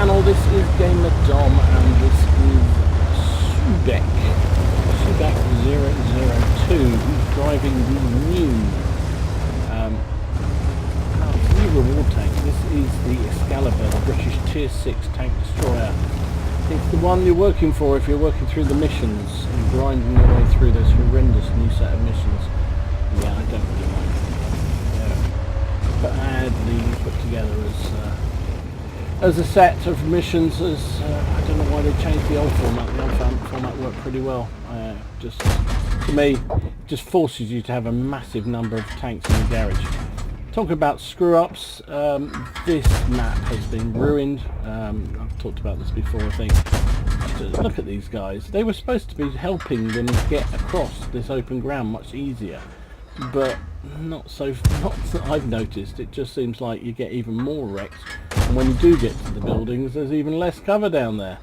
channel. This is Gamer Dom and this is Subek002 who's driving the new reward tank. This is the Excalibur, the British Tier 6 tank destroyer. It's the one you're working for if you're working through the missions and grinding your way through those horrendous new set of missions. Yeah, I don't really like them. Badly put together as a set of missions. I don't know why they changed the old format. The old format worked pretty well. Just to me, it just forces you to have a massive number of tanks in the garage. Talking about screw-ups, this map has been ruined. I've talked about this before, I think. Look at these guys. They were supposed to be helping them get across this open ground much easier, but not that I've noticed. It just seems like you get even more wrecked, and when you do get to the buildings, there's even less cover down there.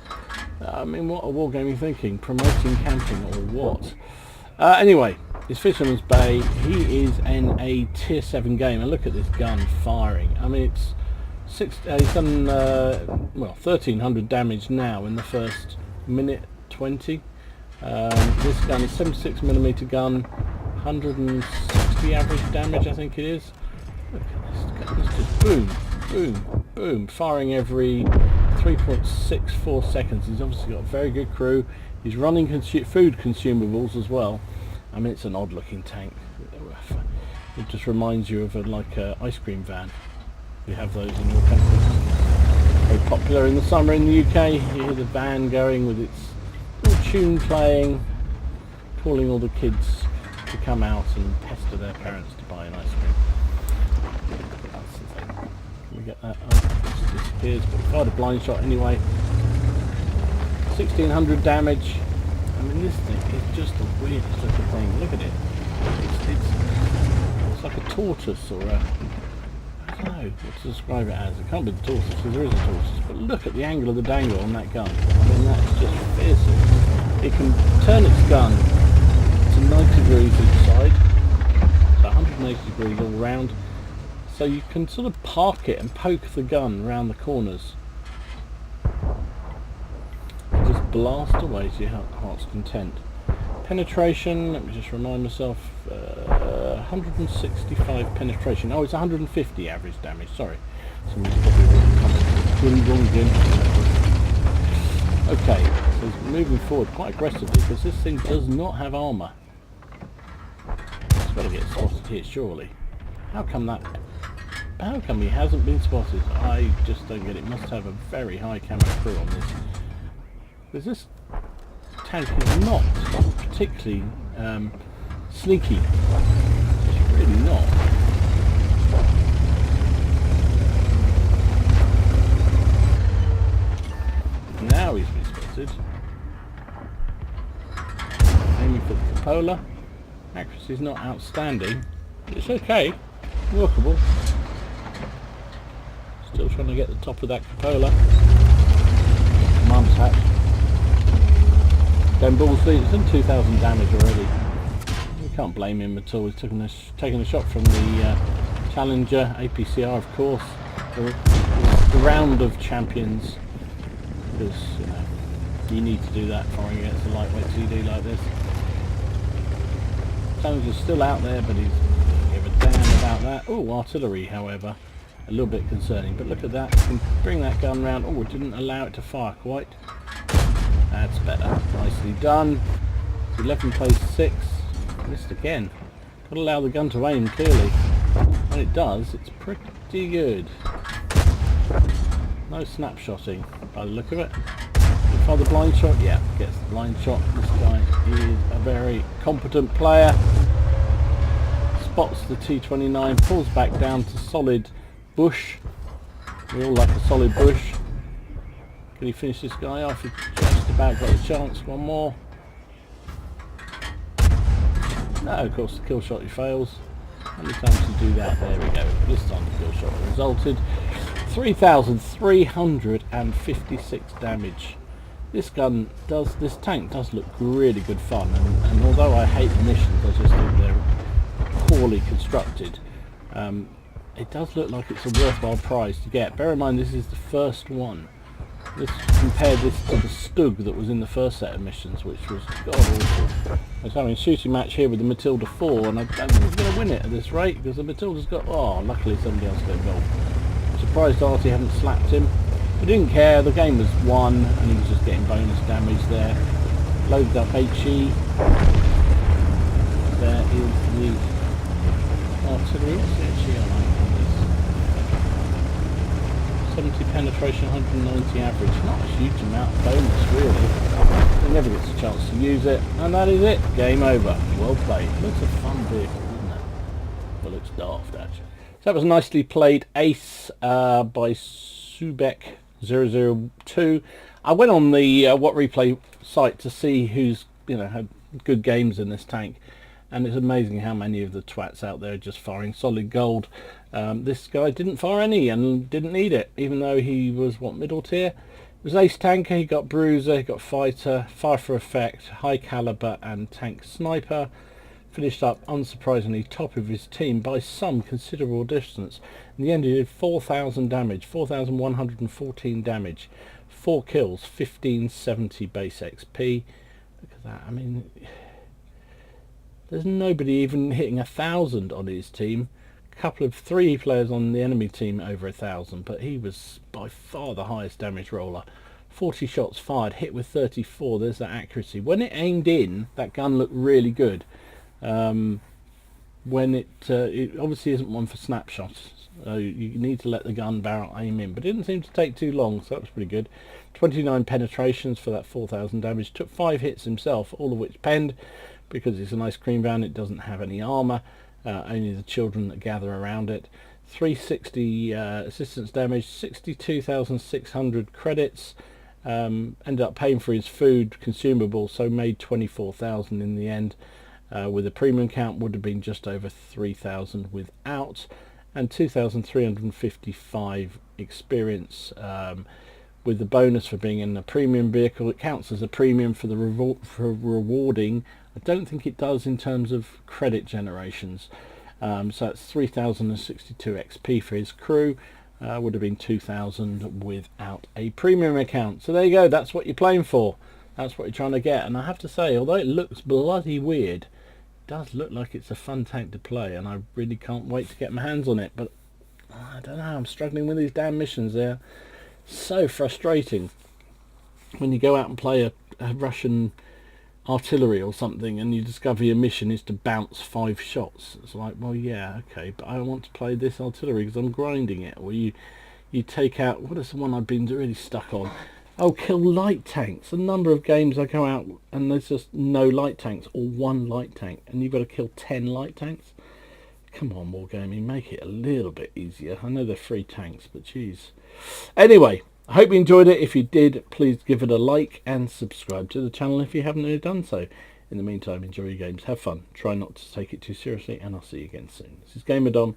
I mean, what are wargaming thinking? Promoting camping or what? Anyway, it's Fisherman's Bay. He is in a tier 7 game, and look at this gun firing. I mean, it's he's done well 1300 damage now in the first minute 20. This gun is 76mm gun, 160 average damage, I think it is. Look at this gun. It's just boom, boom, boom, firing every 3.64 seconds. He's obviously got a very good crew. He's running food consumables as well. I mean, it's an odd looking tank. It just reminds you of like a ice cream van. You have those in your country. Very popular in the summer in the UK. You hear the van going with its little tune playing, calling all the kids to come out and pester their parents to buy an ice cream. That's the thing. Can we get that up? It disappears, but we fired a blind shot anyway. 1600 damage. I mean, this thing is just the weirdest looking thing. Look at it. It's like a tortoise or a... I don't know what to describe it as. It can't be the tortoise because there is a tortoise. But look at the angle of the dangle on that gun. I mean, that's just fearsome. It can turn its gun to 90 degrees each side. So 180 degrees all round. So you can sort of park it and poke the gun around the corners. Just blast away to your heart's content. Penetration, let me just remind myself, 165 penetration. Oh, it's 150 average damage, sorry. Somebody's probably wrong again. Okay, so it's moving forward quite aggressively because this thing does not have armour. It's got to get spotted here, surely. How come he hasn't been spotted? I just don't get it. Must have a very high camo crew on this. Because this tank is not particularly sneaky. It's really not. Now he's been spotted. Aiming for the cupola. Accuracy is not outstanding. It's okay. Workable. Still trying to get the top of that cupola. Mum's hatch. Then Ballsy, it's done 2,000 damage already. You can't blame him at all. He's taken a shot from the Challenger APCR, of course. The round of champions. Because you need to do that firing against a lightweight TD like this. Challenger's still out there, but he's doesn't give a damn about that. Oh, artillery, however, a little bit concerning. But look at that. You can bring that gun round. Oh, it didn't allow it to fire quite. That's better. Nicely done. 11 plays 6. Missed again. Got to allow the gun to aim clearly. When it does, it's pretty good. No snapshotting by the look of it. Try the blind shot. Yeah, gets the blind shot. This guy is a very competent player. Spots the T-29, pulls back down to solid bush. We all like a solid bush. Can he finish this guy off? He just about got a chance. One more. No, of course the kill shot he fails. How many times did you do that? There we go. This time the kill shot resulted. 3,356 damage. This tank does look really good fun, and although I hate the missions, I just think they're poorly constructed. It does look like it's a worthwhile prize to get. Bear in mind this is the first one Let's compare this to the Stug that was in the first set of missions, which was god awful. I was having a shooting match here with the Matilda 4, and I don't think I was going to win it at this rate, because the Matilda's got... Oh, luckily somebody else got involved. Surprised Artie hadn't slapped him. But didn't care, the game was won, and he was just getting bonus damage there. Loaded up HE. There is the artillery. What's the HE on? 70 penetration, 190 average. Not a huge amount of bonus, really. He never gets a chance to use it. And that is it. Game over. Well played. Looks a fun vehicle, doesn't it? Well, looks daft, actually. So that was nicely played. Ace by Subek002. I went on the What Replay site to see who's had good games in this tank, and it's amazing how many of the twats out there are just firing solid gold. This guy didn't fire any and didn't need it, even though he was middle tier. It was ace tanker. He got bruiser, he got fighter, fire for effect, high caliber, and tank sniper. Finished up unsurprisingly top of his team by some considerable distance. In the end he did 4,000 damage, 4,114 damage, 4 kills, 1570 base XP. Look at that. I mean, there's nobody even hitting 1,000 on his team. Couple of 3 players on the enemy team over 1,000, but he was by far the highest damage roller. 40 shots fired, hit with 34. There's that accuracy. When it aimed in, that gun looked really good. When it obviously isn't one for snapshots, so you need to let the gun barrel aim in, but it didn't seem to take too long, so that was pretty good. 29 penetrations for that 4,000 damage. Took 5 hits himself, all of which penned, because it's an ice cream van. It doesn't have any armor, only the children that gather around it. 360 assistance damage, 62,600 credits. Ended up paying for his food consumables, so made 24,000 in the end. With a premium count would have been just over 3,000 without, and 2,355 experience. With the bonus for being in a premium vehicle, it counts as a premium for the rewarding. I don't think it does in terms of credit generations. So that's 3,062 XP for his crew. Would have been 2,000 without a premium account. So there you go. That's what you're playing for. That's what you're trying to get. And I have to say, although it looks bloody weird, it does look like it's a fun tank to play, and I really can't wait to get my hands on it. But I don't know, I'm struggling with these damn missions. They're so frustrating when you go out and play a Russian artillery or something, and you discover your mission is to bounce 5 shots. It's like, well, yeah, okay, but I want to play this artillery because I'm grinding it. Or you take out, what is the one I've been really stuck on? Oh, kill light tanks. A number of games I go out and there's just no light tanks, or 1 light tank, and you've got to kill 10 light tanks. Come on, Wargaming, make it a little bit easier. I know they're free tanks, but geez. Anyway, I hope you enjoyed it. If you did, please give it a like and subscribe to the channel if you haven't already done so. In the meantime, enjoy your games, have fun, try not to take it too seriously, and I'll see you again soon. This is Gamer Dom.